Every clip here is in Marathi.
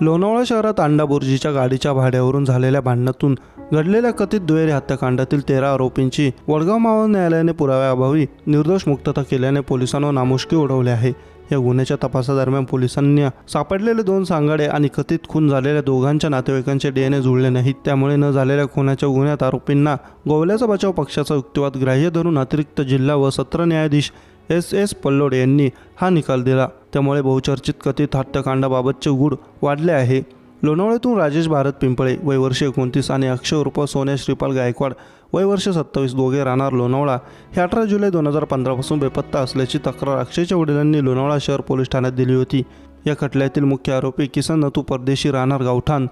लोणावळा शहरात अंडाबुर्जीच्या गाडीच्या भाड्यावरून झालेल्या भांडणातून घडलेल्या कथित दुहेरी हत्याकांडातील 13 आरोपींची वडगाव मावळ न्यायालयाने पुराव्याअभावी निर्दोष मुक्तता केल्याने पोलिसांवर नामुष्की उडवली आहे। या गुन्ह्याच्या तपासादरम्यान पोलिसांनी सापडलेले 2 सांगाडे आणि कथित खून झालेल्या दोघांच्या नातेवाईकांचे DNA जुळले नाहीत। त्यामुळे न झालेल्या खुनाच्या गुन्ह्यात आरोपींना गोवल्याचा बचाव पक्षाचा युक्तिवाद ग्राह्य धरून अतिरिक्त जिल्हा व सत्र न्यायाधीश S पल्लोड यांनी हा निकाल दिला। त्यामुळे बहुचर्चित कथित हत्याकांडाबाबतचे गूढ वाढले आहे। लोणावळ्यातून राजेश भारत पिंपळे वय वर्ष 29 आणि अक्षय उर्फ सोन्या श्रीपाल गायकवाड वय वर्ष 27 दोघे राहणार लोणावळा हे 18 जुलै 2015 पासून बेपत्ता असल्याची तक्रार अक्षयच्या वडिलांनी लोणावळा शहर पोलीस ठाण्यात दिली होती। या खटल्यातील मुख्य आरोपी किसन नथू परदेशी राहणार गावठाण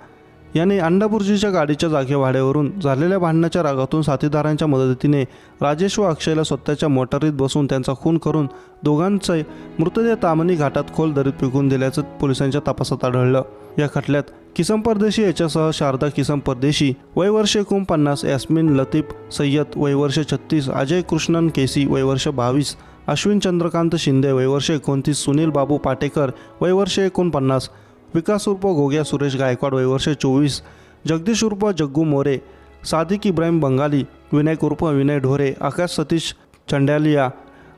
याने अंडाबुर्जीच्या गाडीच्या जागे भाड्यावरून झालेल्या भांडणाच्या रागातून साथीदारांच्या मदतीने राजेश व अक्षयला स्वतःच्या मोटारीत बसून त्यांचा खून करून दोघांचे मृतदेह तामणी घाटात खोल दरीत फेकून दिल्याचं पोलिसांच्या तपासात आढळलं। या खटल्यात किसन परदेशी याच्यासह शारदा किसन परदेशी वय वर्ष 49, यास्मिन लतीफ सय्यद वय वर्ष 36, अजय कृष्णन केसी वय वर्ष 22, अश्विन चंद्रकांत शिंदे वय वर्ष 29, सुनील बाबू पाटेकर वय वर्ष 49, विकास उर्फ गोग्या सुरेश गायकवाड वय वर्ष 24, जगदीश उर्फ जग्गू मोरे, सादिक इब्राहिम बंगाली, विनायक उर्फ विनय ढोरे, आकाश सतीश चंडालिया,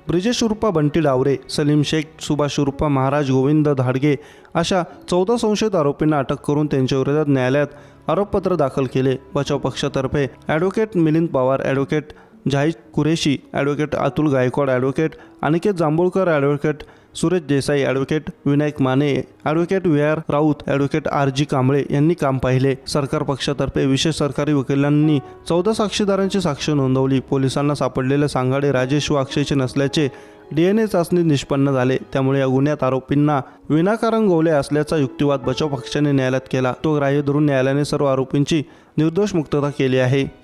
ब्रिजेश उर्फ बंटी डावरे, सलीम शेख, सुभाष उर्फ महाराज गोविंद धाडगे अशा 14 संशयित आरोपींना अटक करून त्यांच्या विरोधात न्यायालयात आरोपपत्र दाखल केले। बचाव पक्षातर्फे advocate Milind Pawar, advocate Zahid Qureshi, advocate Atul Gaikwad, advocate Aniket Jambhulkar, advocate Suresh Desai, advocate Vinayak Mane, advocate VR Raut, advocate RG Kamble यांनी काम पाहिले। सरकार पक्षातर्फे विशेष सरकारी वकिलांनी 14 साक्षीदारांची साक्ष नोंदवली। पोलिसांना सापडलेले सांगाडे राजेश व अक्षयचे नसल्याचे DNA चाचणी निष्पन्न झाले। त्यामुळे या गुन्ह्यात आरोपींना विनाकारण गोवले असल्याचा युक्तिवाद बचाव पक्षाने न्यायालयात केला। तो ग्राह्य धरून न्यायालयाने सर्व आरोपींची निर्दोष मुक्तता केली आहे।